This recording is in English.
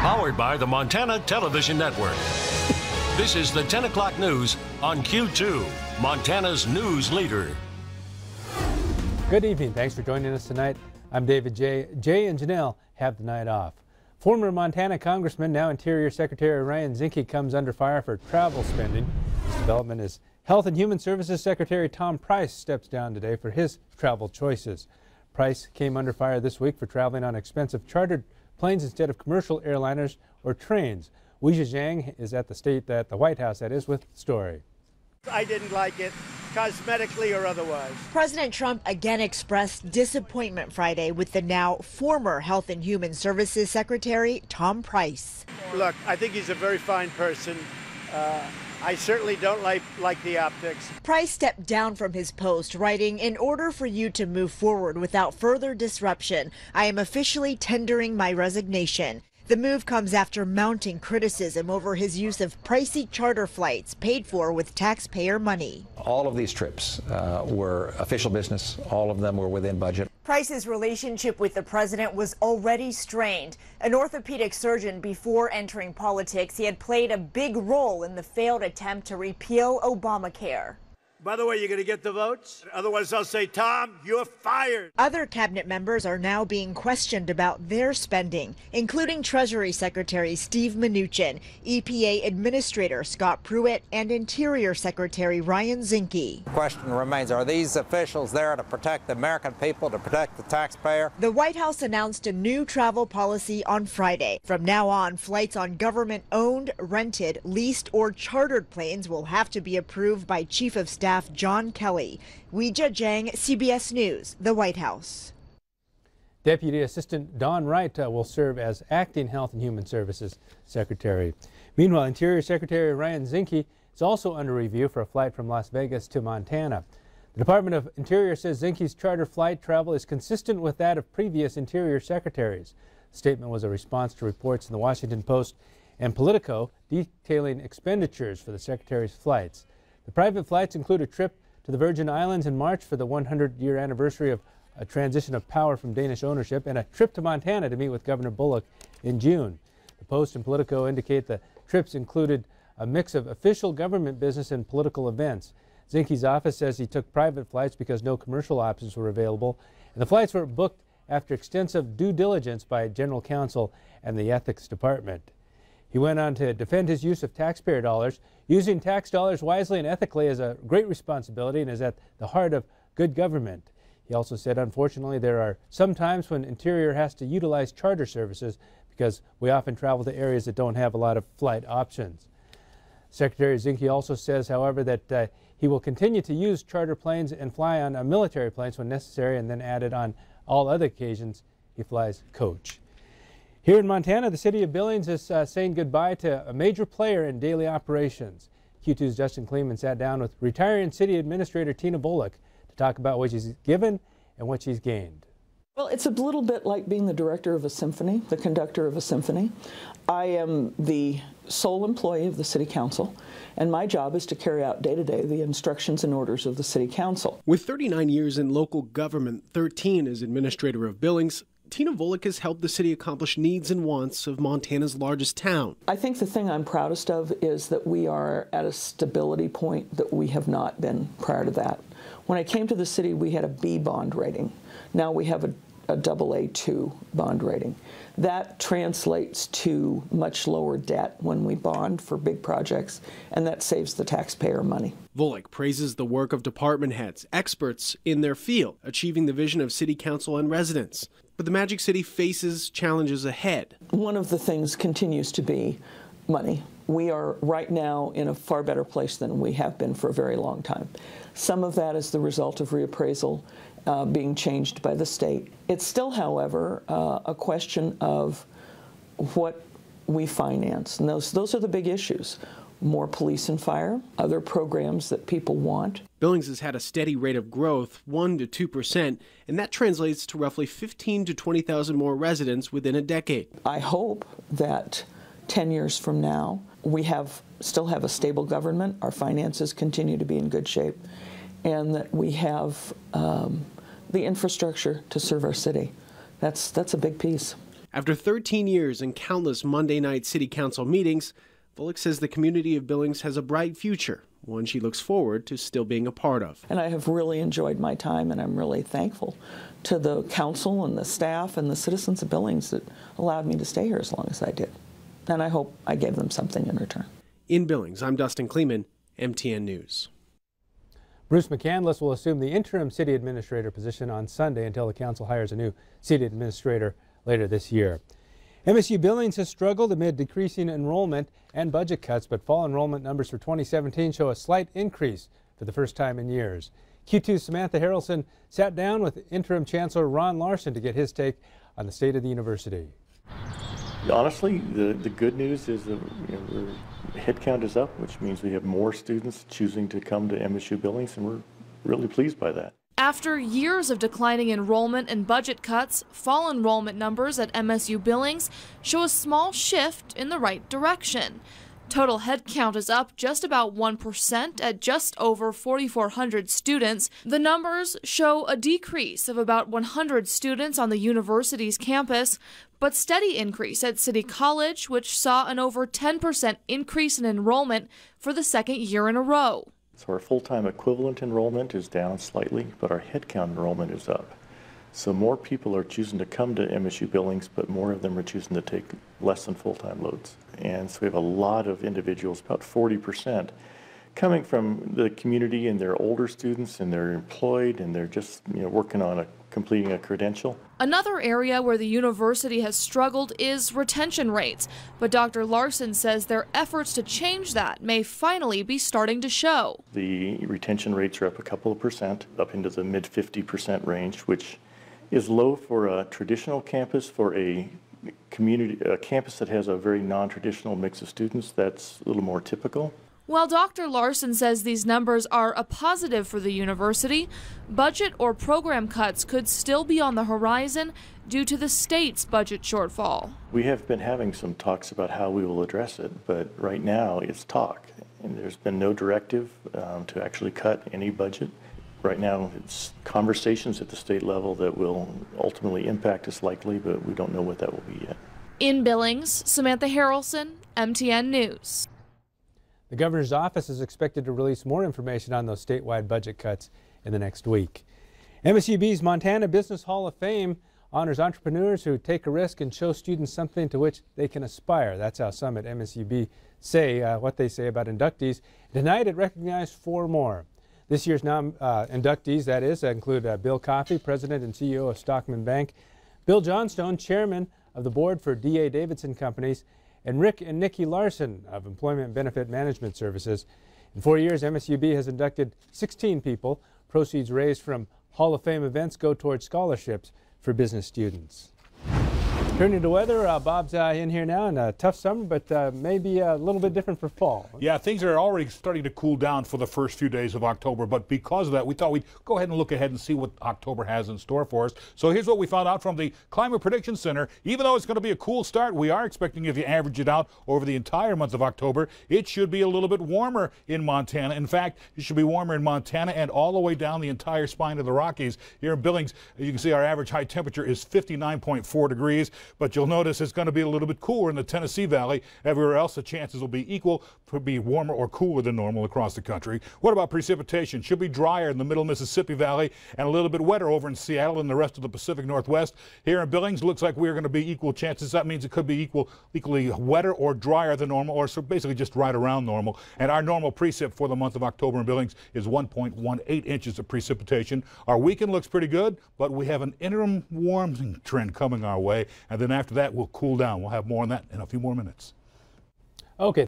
Powered by the Montana Television Network. This is the 10 o'clock news on Q2, Montana's news leader. Good evening. Thanks for joining us tonight. I'm David J. Jay and Janelle have the night off. Former Montana Congressman, now Interior Secretary Ryan Zinke, comes under fire for travel spending. This development is Health and Human Services Secretary Tom Price steps down today for his travel choices. Price came under fire this week for traveling on expensive chartered planes instead of commercial airliners or trains. Weijia Zhang is at the White House, that is, with the story. I didn't like it, cosmetically or otherwise. President Trump again expressed disappointment Friday with the now former Health and Human Services Secretary Tom Price. Look, I think he's a very fine person. I certainly don't like the optics. Price stepped down from his post, writing, "In order for you to move forward without further disruption, I am officially tendering my resignation." The move comes after mounting criticism over his use of pricey charter flights paid for with taxpayer money. All of these trips were official business. All of them were within budget. Price's relationship with the president was already strained. An orthopedic surgeon before entering politics, he had played a big role in the failed attempt to repeal Obamacare. By the way, you're going to get the votes? Otherwise, I'll say, Tom, you're fired. Other cabinet members are now being questioned about their spending, including Treasury Secretary Steve Mnuchin, EPA Administrator Scott Pruitt, and Interior Secretary Ryan Zinke. The question remains, are these officials there to protect the American people, to protect the taxpayer? The White House announced a new travel policy on Friday. From now on, flights on government-owned, rented, leased, or chartered planes will have to be approved by Chief of Staff John Kelly. Weijia Zhang, CBS News, the White House. Deputy Assistant Don Wright will serve as Acting Health and Human Services Secretary. Meanwhile, Interior Secretary Ryan Zinke is also under review for a flight from Las Vegas to Montana. The Department of Interior says Zinke's charter flight travel is consistent with that of previous Interior Secretaries. The statement was a response to reports in the Washington Post and Politico detailing expenditures for the Secretary's flights. The private flights include a trip to the Virgin Islands in March for the 100-year anniversary of a transition of power from Danish ownership, and a trip to Montana to meet with Governor Bullock in June. The Post and Politico indicate the trips included a mix of official government business and political events. Zinke's office says he took private flights because no commercial options were available, and the flights were booked after extensive due diligence by General Counsel and the Ethics Department. He went on to defend his use of taxpayer dollars. Using tax dollars wisely and ethically is a great responsibility and is at the heart of good government. He also said, unfortunately, there are some times when Interior has to utilize charter services because we often travel to areas that don't have a lot of flight options. Secretary Zinke also says, however, that he will continue to use charter planes and fly on military planes when necessary, and then added on all other occasions he flies coach. Here in Montana, the city of Billings is saying goodbye to a major player in daily operations. Q2's Justin Kleeman sat down with retiring city administrator Tina Bullock to talk about what she's given and what she's gained. Well, it's a little bit like being the director of a symphony, the conductor of a symphony. I am the sole employee of the city council, and my job is to carry out day-to-day the instructions and orders of the city council. With 39 years in local government, 13 as administrator of Billings, Tina Bullock has helped the city accomplish needs and wants of Montana's largest town. I think the thing I'm proudest of is that we are at a stability point that we have not been prior to that. When I came to the city, we had a B bond rating. Now we have a AA2 bond rating. That translates to much lower debt when we bond for big projects, and that saves the taxpayer money. Bullock praises the work of department heads, experts in their field, achieving the vision of city council and residents. But the Magic City faces challenges ahead. One of the things continues to be money. We are right now in a far better place than we have been for a very long time. Some of that is the result of reappraisal being changed by the state. It's still, however, a question of what we finance, and those are the big issues. More police and fire, other programs that people want. Billings has had a steady rate of growth, 1% to 2%, and that translates to roughly 15,000 to 20,000 more residents within a decade. I hope that 10 years from now, we still have a stable government, our finances continue to be in good shape, and that we have the infrastructure to serve our city. That's a big piece. After 13 years and countless Monday night city council meetings, Volek says the community of Billings has a bright future, one she looks forward to still being a part of. And I have really enjoyed my time, and I'm really thankful to the council and the staff and the citizens of Billings that allowed me to stay here as long as I did. And I hope I gave them something in return. In Billings, I'm Dustin Kleeman, MTN News. Bruce McCandless will assume the interim city administrator position on Sunday until the council hires a new city administrator later this year. MSU Billings has struggled amid decreasing enrollment and budget cuts, but fall enrollment numbers for 2017 show a slight increase for the first time in years. Q2's Samantha Harrelson sat down with interim Chancellor Ron Larson to get his take on the state of the university. Honestly, the good news is that headcount is up, which means we have more students choosing to come to MSU Billings, and we're really pleased by that. After years of declining enrollment and budget cuts, fall enrollment numbers at MSU Billings show a small shift in the right direction. Total headcount is up just about 1% at just over 4,400 students. The numbers show a decrease of about 100 students on the university's campus, but steady increase at City College, which saw an over 10% increase in enrollment for the second year in a row. So our full-time equivalent enrollment is down slightly, but our headcount enrollment is up. So more people are choosing to come to MSU Billings, but more of them are choosing to take less than full-time loads. And so we have a lot of individuals, about 40%, coming from the community, and they're older students and they're employed and they're just working on completing a credential. Another area where the university has struggled is retention rates, but Dr. Larson says their efforts to change that may finally be starting to show. The retention rates are up a couple of percent, up into the mid 50% range, which is low for a traditional campus. For a campus that has a very non-traditional mix of students, that's a little more typical. While Dr. Larson says these numbers are a positive for the university, budget or program cuts could still be on the horizon due to the state's budget shortfall. We have been having some talks about how we will address it, but right now it's talk, and there's been no directive to actually cut any budget. Right now it's conversations at the state level that will ultimately impact us likely, but we don't know what that will be yet. In Billings, Samantha Harrelson, MTN News. The governor's office is expected to release more information on those statewide budget cuts in the next week. MSUB's Montana Business Hall of Fame honors entrepreneurs who take a risk and show students something to which they can aspire. That's how some at MSUB say what they say about inductees. Tonight it recognized 4 more. This year's inductees, that is, include Bill Coffey, President and CEO of Stockman Bank, Bill Johnstone, Chairman of the Board for D.A. Davidson Companies, and Rick and Nikki Larson of Employment Benefit Management Services. In 4 years, MSUB has inducted 16 people. Proceeds raised from Hall of Fame events go towards scholarships for business students. Turning to weather, Bob's in here now, and a tough summer, but maybe a little bit different for fall. Yeah, things are already starting to cool down for the first few days of October, but because of that, we thought we'd go ahead and look ahead and see what October has in store for us. So here's what we found out from the Climate Prediction Center. Even though it's going to be a cool start, we are expecting, if you average it out over the entire month of October, it should be a little bit warmer in Montana. In fact, it should be warmer in Montana and all the way down the entire spine of the Rockies. Here in Billings, you can see our average high temperature is 59.4 degrees. But you'll notice it's going to be a little bit cooler in the Tennessee Valley. Everywhere else, the chances will be equal, to be warmer or cooler than normal across the country. What about precipitation? Should be drier in the middle Mississippi Valley and a little bit wetter over in Seattle and the rest of the Pacific Northwest. Here in Billings, looks like we're going to be equal chances. That means it could be equally wetter or drier than normal, or so basically just right around normal. And our normal precip for the month of October in Billings is 1.18 inches of precipitation. Our weekend looks pretty good, but we have an interim warming trend coming our way, and then after that we'll cool down. We'll have more on that in a few more minutes. Okay.